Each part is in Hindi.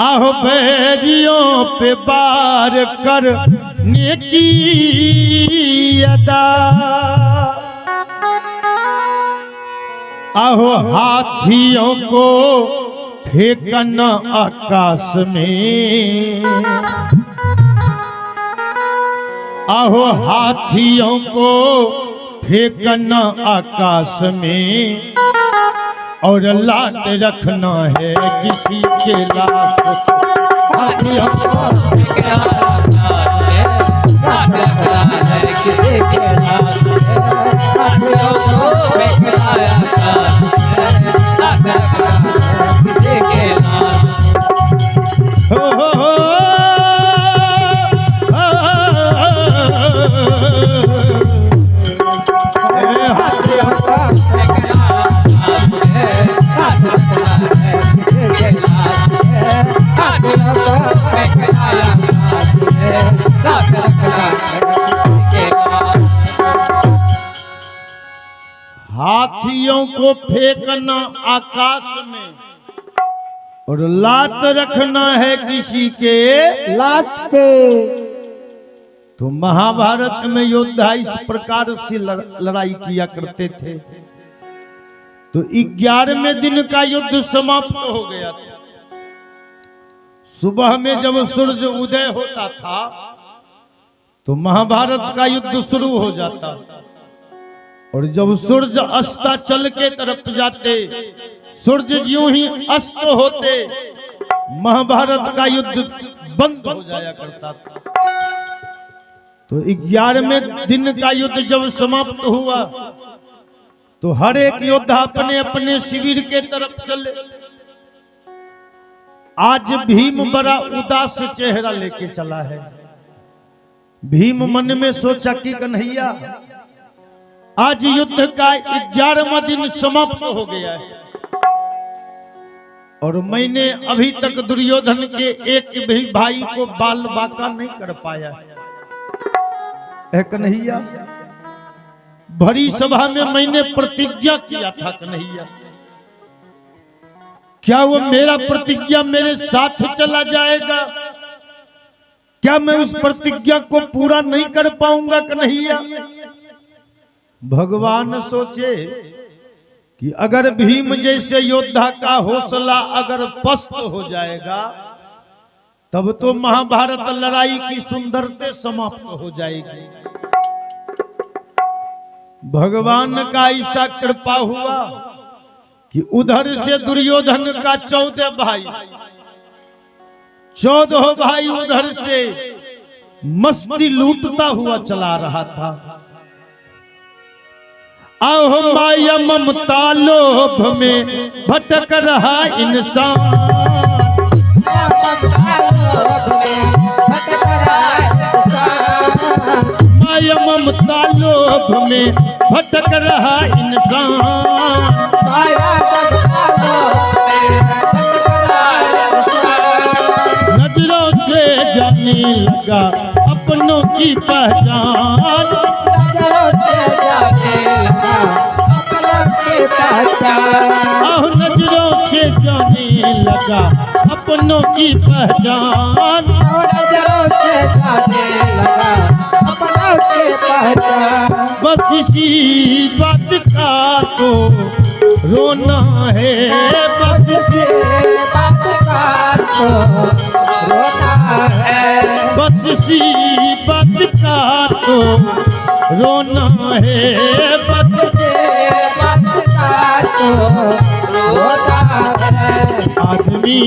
आहो बैरियों पे बार करने की अदा, आहो हाथियों को फेंकना आकाश में, आहो हाथियों को फेंकना आकाश में, और लात रखना है किसी के लाश। हाथियों को फेंकना आकाश में, लात रखना है किसी के लाश। हाथियों को फेंकना आकाश में, लात रखना है किसी के लाश। हाथियों को फेंकना आकाश में और लात रखना है किसी के लाश पे। तो महाभारत में योद्धा इस प्रकार से लड़ाई किया करते थे। तो 11वें दिन का युद्ध समाप्त हो गया था। सुबह में जब सूरज उदय होता था तो महाभारत का युद्ध शुरू हो जाता, और जब सूरज अस्ताचल के तरफ जाते, सूरज ज्यों ही अस्त होते, महाभारत का युद्ध बंद हो जाया करता था। तो 11वें दिन का युद्ध जब समाप्त हुआ तो हर एक योद्धा अपने अपने शिविर के तरफ चले। आज भीम बड़ा उदास चेहरा लेके चला है। भीम मन में सोचा कि कन्हैया, आज युद्ध का 11वां दिन समाप्त हो गया है और मैंने अभी तक दुर्योधन के एक भी भाई को बाल बांका नहीं कर पाया है। कन्हैया, भरी सभा में मैंने प्रतिज्ञा किया था कन्हैया, क्या वो मेरा प्रतिज्ञा मेरे साथ चला जाएगा? क्या मैं उस प्रतिज्ञा को पूरा नहीं कर पाऊंगा कन्हैया? भगवान सोचे कि अगर भीम जैसे योद्धा का हौसला अगर पस्त हो जाएगा तब तो महाभारत लड़ाई की सुंदरता समाप्त हो जाएगी। भगवान का ऐसा कृपा हुआ कि उधर से दुर्योधन का 14 भाई, 14 भाई उधर से मस्ती लूटता हुआ चला रहा था। आहो माया ममता लोभ में भटक रहा इंसान, माया ममता लोभ में भटक रहा इंसान, नजरों से जाने लगा अपनों की पहचान, नजरों से जाने लगा अपनों की पहचान, बस इसी बात का तो रोना है, बस इसी बात का तो रोना है, बस इसी बात का तो रोना है, बस इसी बात का तो रोना है। आदमी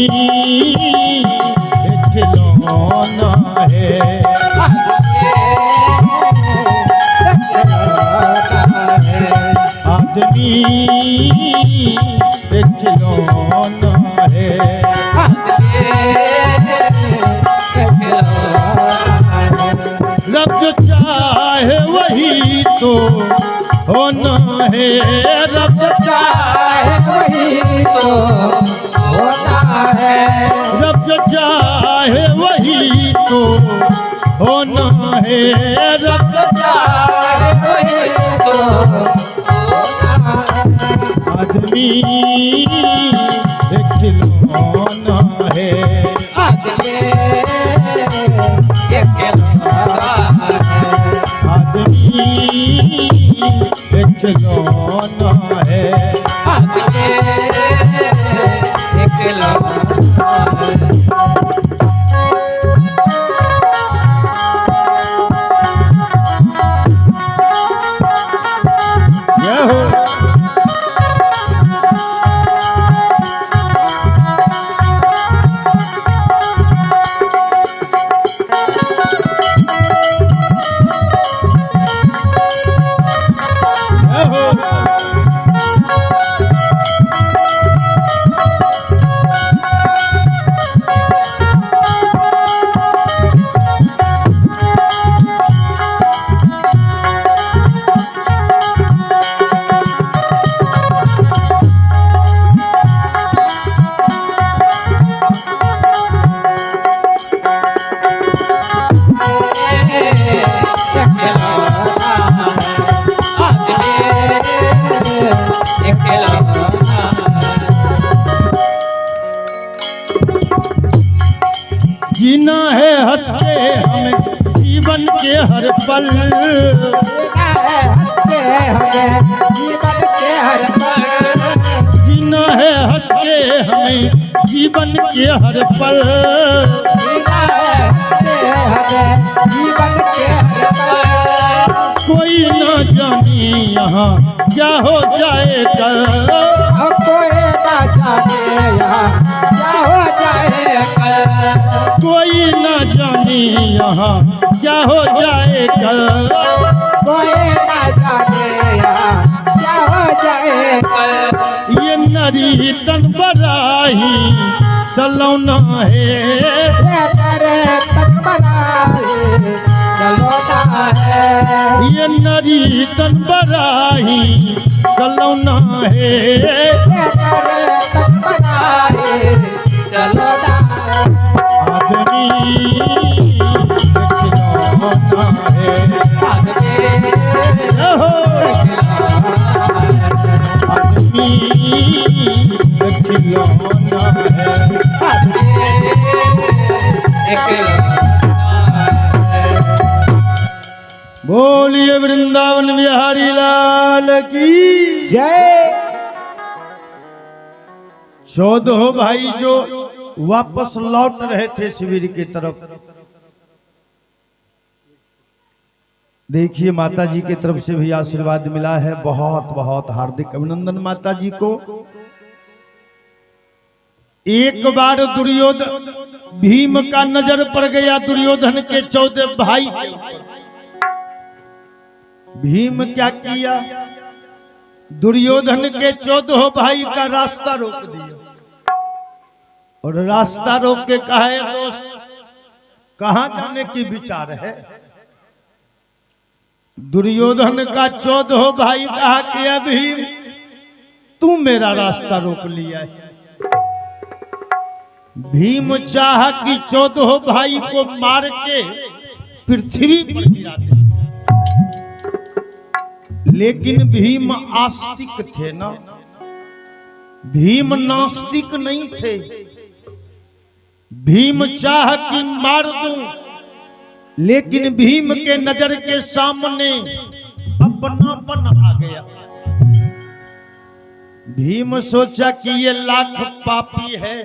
खिलौना है, आदमी खिलौना है, रब जो चाहे वही तो होना है, रब जो चाहे वही तो होना है, रब जो चाहे वही तो होना है, रब जो चाहे वही तो होना है। आदमी खिलौना खिलौना है, आदमी एक खिलौना है, आदमी एक खिलौना है, आदमी एक खिलौना है। जय हो। जय हो। जीना है हंस के हमें जीवन के हर पल, जीना है हंस के हमें जीवन के हर पल, कोई न जाने यहाँ क्या हो जाए कल, कोई ना जाने यहाँ क्या हो जाए कल, कोई न जाने यहाँ क्या हो जाए कल, कोई ना जाने यहाँ क्या हो जाए कल। ये नरी तन बराही सलौना है, ये तेरे तन बनाए चलोना है, ये नरी तन बराही सलौना है, ये तेरे तन बनाए चलोना है। आदमी खिलौना है, हो आदमी खिलौना है। बोलिए वृंदावन बिहारी लाल की जय। 14 भाई जो वापस लौट रहे थे शिविर की तरफ, देखिए माता जी की तरफ से भी आशीर्वाद मिला है। बहुत बहुत हार्दिक अभिनंदन माता जी को। एक बार दुर्योधन भीम का नजर पड़ गया दुर्योधन के 14 भाई के ऊपर। भीम क्या किया, दुर्योधन के 14 भाई का रास्ता रोक दिया और रास्ता रोक के कहा, है दोस्त कहां जाने की विचार है। दुर्योधन का 14 भाई कहा कि अभी तू मेरा रास्ता रोक लिया है। भीम चाहा कि 14 भाई को मार के पृथ्वी पर गिरा दे, लेकिन भीम आस्तिक थे ना, भीम नास्तिक नहीं थे। भीम चाह कि मार दूं, लेकिन भीम के नजर के सामने अपनापन आ गया। भीम सोचा कि ये लाख पापी है,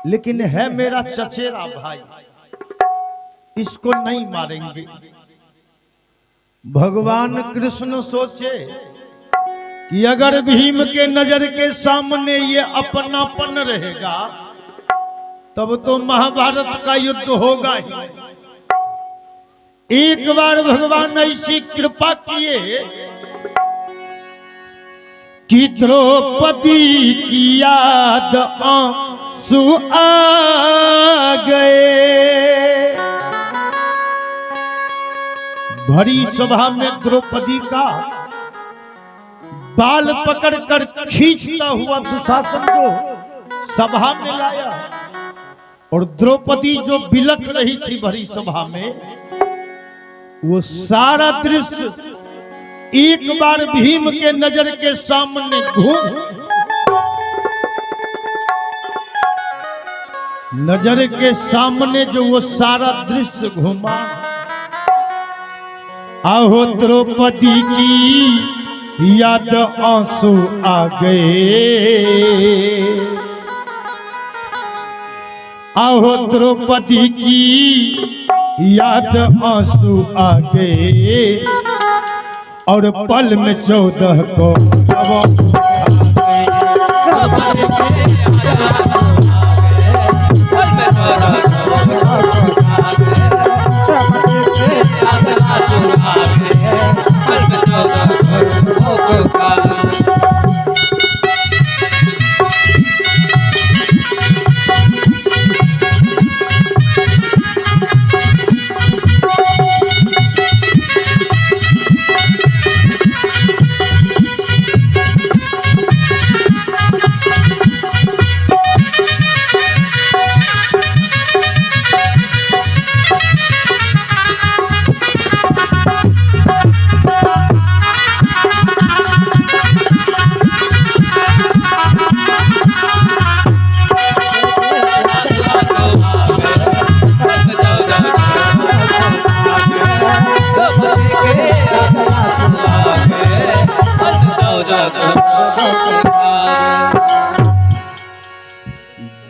लेकिन है मेरा चचेरा भाई, इसको नहीं मारेंगे। भगवान कृष्ण सोचे कि अगर भीम के नजर के सामने ये अपनापन रहेगा तब तो महाभारत का युद्ध होगा ही। एक बार भगवान ऐसी कृपा किए कि द्रौपदी की याद आंसू आ गए। भरी सभा में द्रौपदी का बाल पकड़कर खींचता हुआ दुशासन जो सभा में लाया, और द्रौपदी जो बिलख रही थी भरी सभा में, वो सारा दृश्य एक बार भीम के नजर के सामने घूम नजर के सामने जो वो सारा दृश्य घूमा, आहो द्रौपदी की याद आंसू आ गए, आहो द्रौपदी की याद आंसू आ गए, और पल में 14 को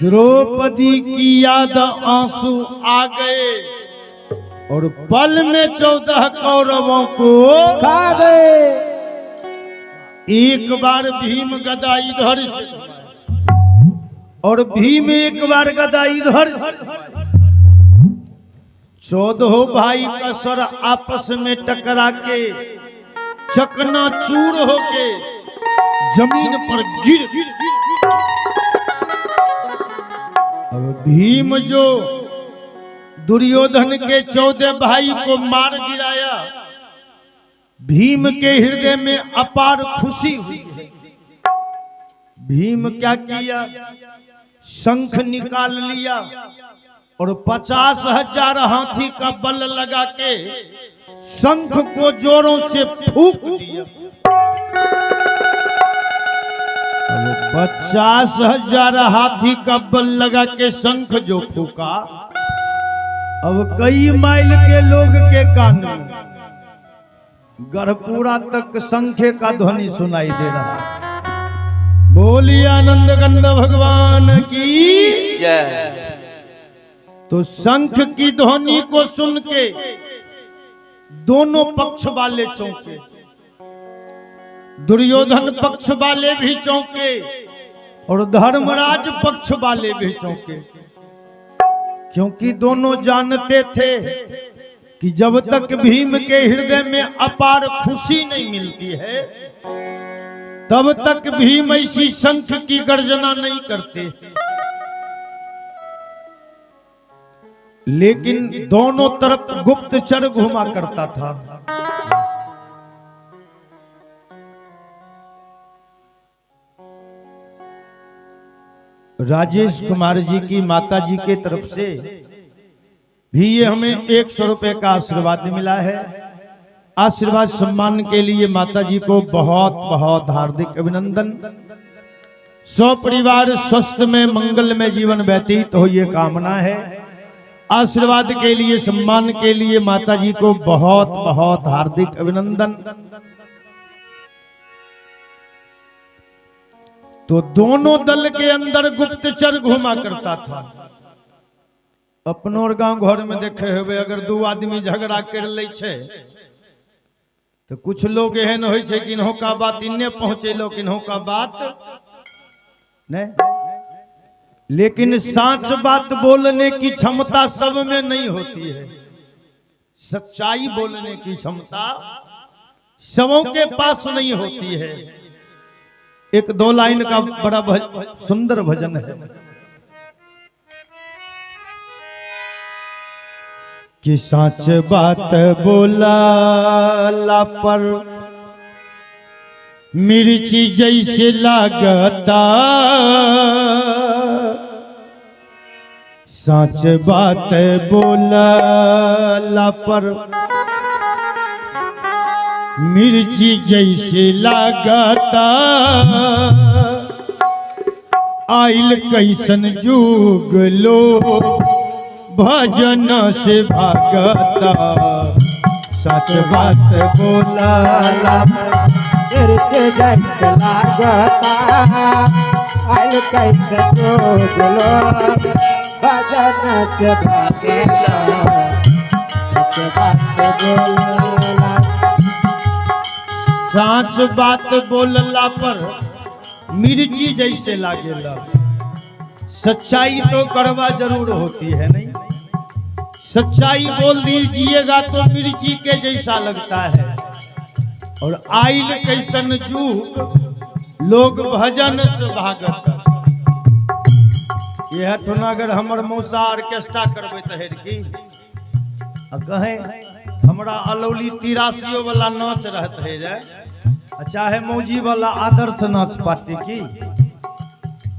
द्रौपदी की याद आंसू आ गए, और पल में 14 कौरवों को खा गए। एक बार भीम गदा इधर से, और भीम एक बार गदा इधर से, 14 भाई का सर आपस में टकरा के चकनाचूर होके जमीन पर गिर। अब भीम जो दुर्योधन के 14 भाई को मार गिराया, भीम के हृदय में अपार खुशी हुई। भीम क्या किया, शंख निकाल लिया और 50,000 हाथी का बल लगा के शंख को जोरों से फूंक दिया। 50,000 हाथी का बल लगा के शंख जो फूका, अब कई माइल के लोग के कान में गढ़पुरा तक शंखे का ध्वनि सुनाई दे रहा। बोलिए आनंद कंद भगवान की जय। तो शंख की ध्वनि को सुन के दोनों पक्ष वाले चौंके, दुर्योधन पक्ष वाले भी चौंके और धर्मराज पक्ष वाले भी चौंके, क्योंकि दोनों जानते थे कि जब तक भीम के हृदय में अपार खुशी नहीं मिलती है, तब तक भीम ऐसी शंख की गर्जना नहीं करते। लेकिन दोनों तरफ गुप्तचर घुमा करता था। राजेश कुमार जी की माता जी के तरफ से भी ये हमें 100 रुपए का आशीर्वाद मिला है। आशीर्वाद सम्मान के लिए माता जी को बहुत बहुत हार्दिक अभिनंदन। परिवार स्वस्थ में मंगल में जीवन व्यतीत हो, ये कामना है। आशीर्वाद के लिए सम्मान के लिए माता जी को बहुत बहुत हार्दिक अभिनंदन। तो दोनों दल के अंदर गुप्तचर घुमा करता था। अपनों गांव घर में देखे हुए अगर 2 आदमी झगड़ा कर ले छे तो कुछ लोग एहन होय छे कि इन्हों का बात इन्ने पहुंचे लो, इन्हों का बात नहीं। लेकिन सच बात बोलने की क्षमता सब में नहीं होती है। सच्चाई बोलने की क्षमता सबों के पास नहीं होती है। एक 2 लाइन का बड़ा सुंदर भजन है कि सच बात बोला पर मिर्ची जैसे लागता, सच बात बोला पर मिर्ची जैसे लागता, आइल कैसन जुग लो भजन से भागता सच बात बोला गिरते जट लागता आइल कैसे जोगलो भजन से भागेला सच बात बोला साच बात बोलला पर मिर्ची जैसे लागेला। सच्चाई तो कड़वा जरूर होती है नहीं, सच्चाई बोल दीजिएगा तो मिर्ची के जैसा लगता है। और आइल कैसन जुग लोग भजन से भागत। यह ठोना अगर हमर मौसा ऑर्केस्ट्रा करबे तहर की कहे हमरा अलौली 83 वाला नाच रहत है रे, चाहे मौजी वाला आदर्श नाच पार्टी की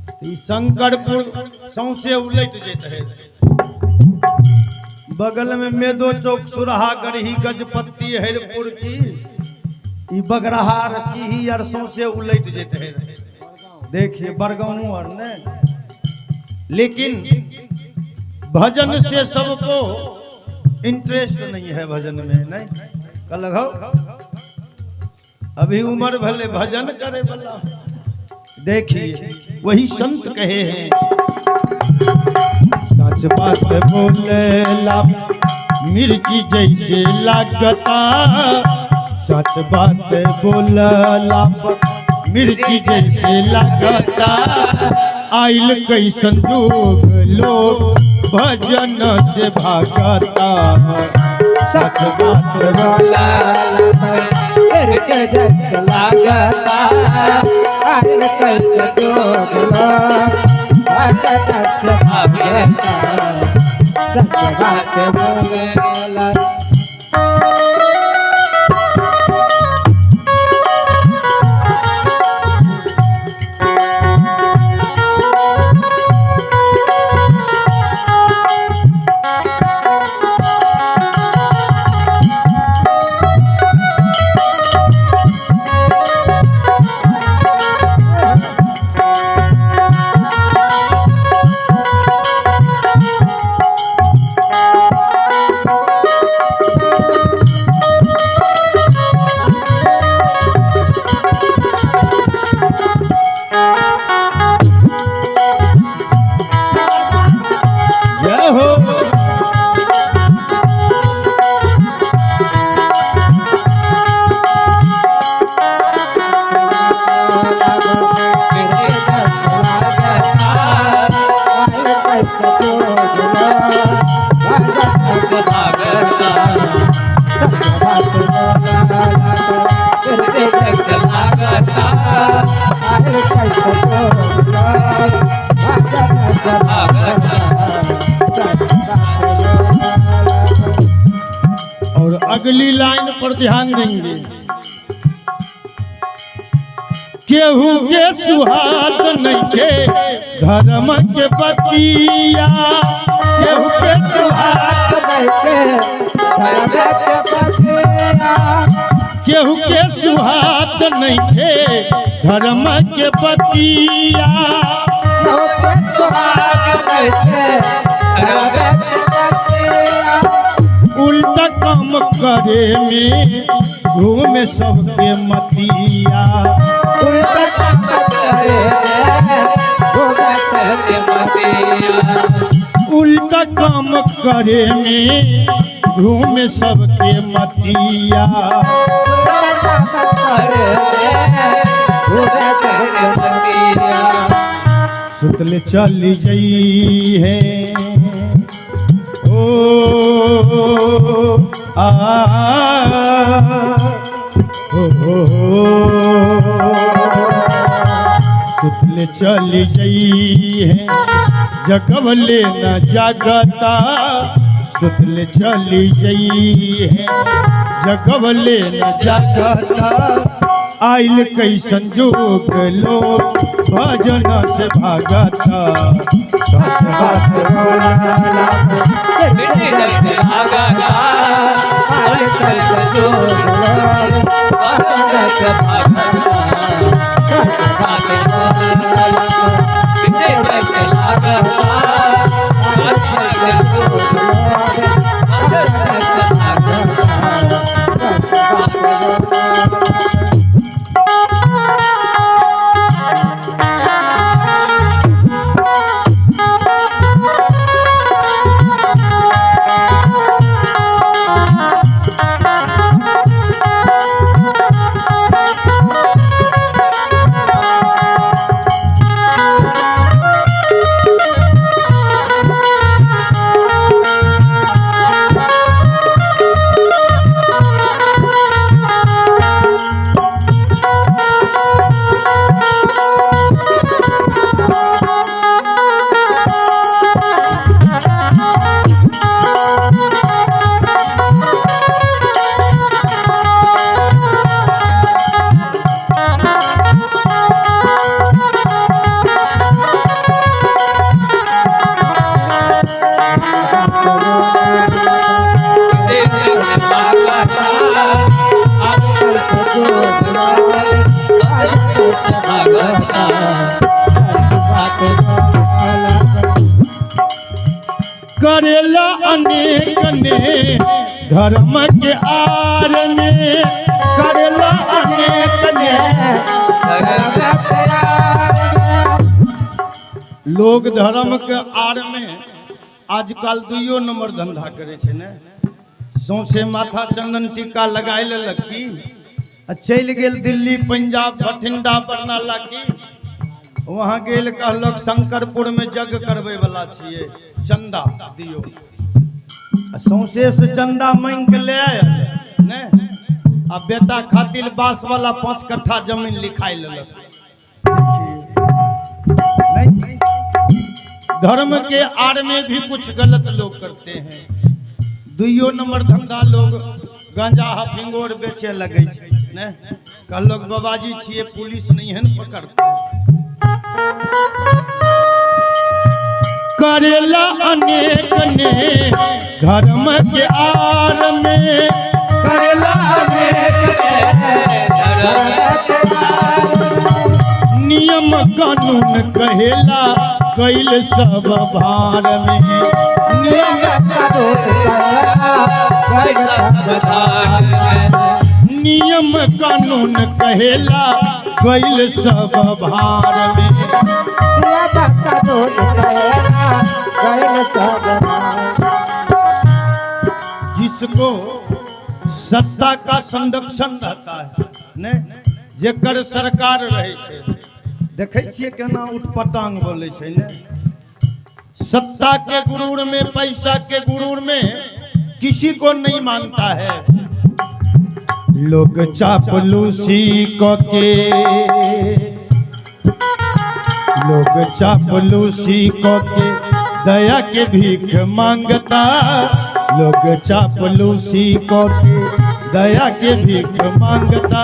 तो शंकरपुर सौसे उलट जेत है। बगल में मेदो चौक सुरहा गढ़ी गजपत्ती हैरपुर की बगरहा रसीही और सौसे उलट जेते है। देखिए बरगांव और ने, लेकिन भजन से सबको इंटरेस्ट नहीं है भजन में नहीं। कल अभी उम्र भले भजन करे वाला। देखिए वही संत कहे हैं सच बात बोलेला मिर्ची जैसे लागता सच बात बोलला मिर्ची जैसे लागता। आइल कैसन जोग लोग भजन से भागता सच बात बोला गिरते जट लागता आइल कैसे जोगलो भजन से भागेला सच बात बोला और अगली लाइन पर ध्यान देंगे। केहू के सुहाग नहीं के धर्म के पतिया केहू के सुहाग केहू के सुहाग नहीं के धर्म के पतिया उल्टा काम करे में घूमे सबके मतिया उल्टा काम करे उल्टा काम करे में घूमे सबके मतिया सुतले चली जई है आ सुतले चली जई है जगवले न जागता सुतले चली जई है जगवले न जागता आइल कैसन जोग लोग भजन से भागता सच बात बोला करेला अनेक ने धर्म के आर में, करेला अनेक ने धर्म के आर में। लोग धर्म के आर में आजकल 2 नंबर धंधा करे छे ने। सौंसे माथा चंदन टीका लगाए लेलक की आ चल गेल दिल्ली, पंजाब, बठिंडा, बरनाला की वहां गेल, कहलक शंकरपुर में जग करबे वाला छिए, चंदा दियो। सौंसे से चंदा मांग के ले आयल ने आ बेटा खातिर बास वाला 5 कट्ठा जमीन लिखाई लेलक। नहीं, धर्म के आड़ में भी कुछ गलत लोग करते हैं। 2 नंबर धंधा लोग गांजा हफिंगोर बेचे लगे छे ने। कहलक बाबाजी छिए, पुलिस नहीं है न पकड़ते। करेला अनेक ने धर्म के आर में, करेला अनेक ने धर्म के आर में। नियम कानून कहेला कैल सब भार में, नियम कानून कैल सब भार में। नियम कानून कहेला कैल सब भार में। नियम कानून कहेला कैल सब भार में। जिसको सत्ता का संरक्षण रहता है ने, जेकर सरकार रहे छे, देखे छिए केना उठपटांग बोले छे ने। सत्ता के गुरूर में, पैसा के गुरूर में किसी को नहीं मानता है। लोग चापलूसी के, लोग चापलूसी के दया के भीख मांगता। लोग चापलूसी के दया के भीख मांगता।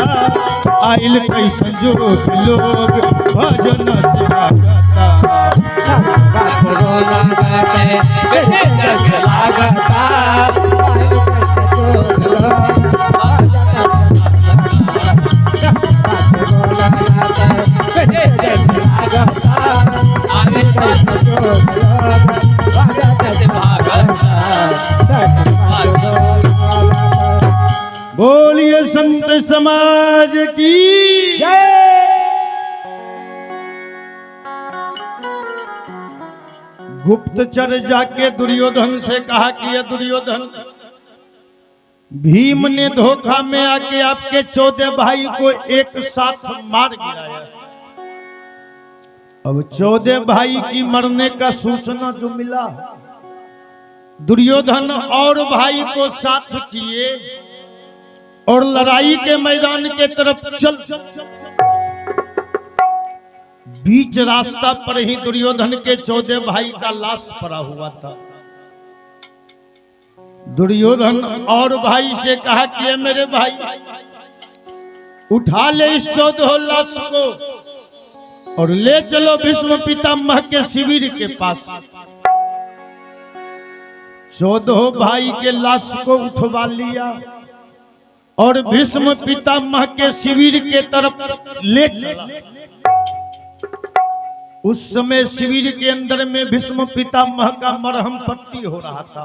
आइल कैसन जोग लोग भजन से भागता। बोलिए संत समाज की जय। गुप्तचर जाके दुर्योधन से कहा कि ये दुर्योधन, भीम ने धोखा में आके आपके 14 भाई को एक साथ मार गिराया। अब 14 भाई की मरने का सूचना जो मिला, दुर्योधन और भाई को साथ किए और लड़ाई के मैदान के तरफ चल। बीच रास्ता पर ही दुर्योधन के 14 भाई का लाश पड़ा हुआ था। दुर्योधन और भाई से कहा कि ये मेरे भाई, उठा ले इस 14 लाश को और ले चलो भीष्म पितामह के शिविर के पास। 14 भाई के लाश को उठवा लिया और भीष्म पितामह के शिविर के तरफ ले चला। उस समय शिविर के अंदर में भीष्म पितामह का मरहम पट्टी हो रहा था।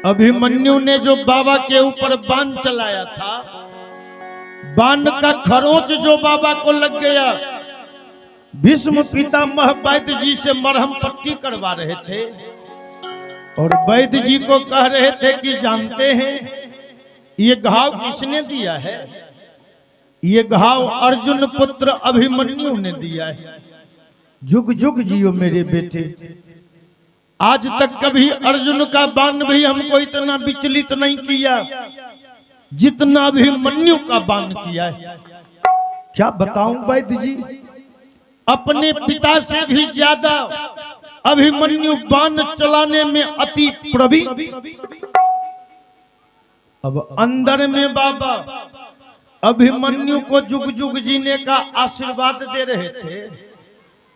अभिमन्यु ने जो बाबा के ऊपर बाण चलाया था, बाण का खरोंच जो बाबा को लग गया। भीष्म पितामह वैद्य जी से मरहम पट्टी करवा रहे थे और वैद्य जी को कह रहे थे कि जानते हैं ये घाव किसने दिया है? ये घाव अर्जुन पुत्र अभिमन्यु ने दिया है। जुग जुग जियो मेरे बेटे। आज तक कभी अर्जुन का बाण भी हमको इतना विचलित नहीं किया जितना अभिमन्यु का बाण किया है। क्या बताऊं वैद्य जी, अपने पिता से भी ज्यादा अभिमन्यु बाण चलाने में अति प्रवीण। अब अंदर में बाबा अभिमन्यु को जुग जुग जीने का आशीर्वाद दे रहे थे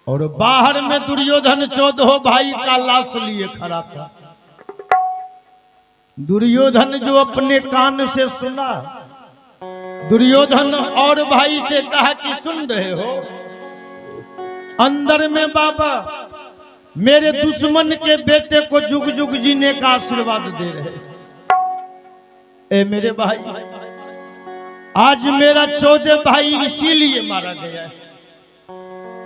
और बाहर में दुर्योधन 14 भाई का लाश लिए खड़ा था। दुर्योधन जो अपने कान से सुना, दुर्योधन और भाई से कहा कि सुन रहे हो, अंदर में बाबा मेरे दुश्मन के बेटे को जुग जुग जीने का आशीर्वाद दे रहे। ए मेरे भाई, आज मेरा 14 भाई इसीलिए मारा गया है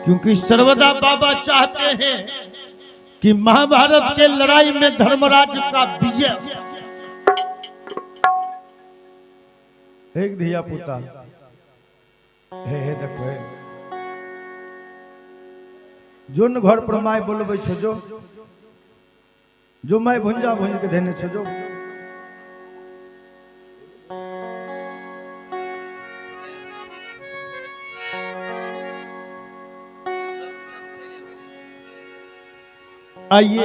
क्योंकि सर्वदा बाबा चाहते हैं कि महाभारत के लड़ाई में धर्मराज का विजय। एक धिया पुता हे देखो जोन घर पर माय बोलबे छो जो माय भुंजा भुंज के देने छो जो आइए।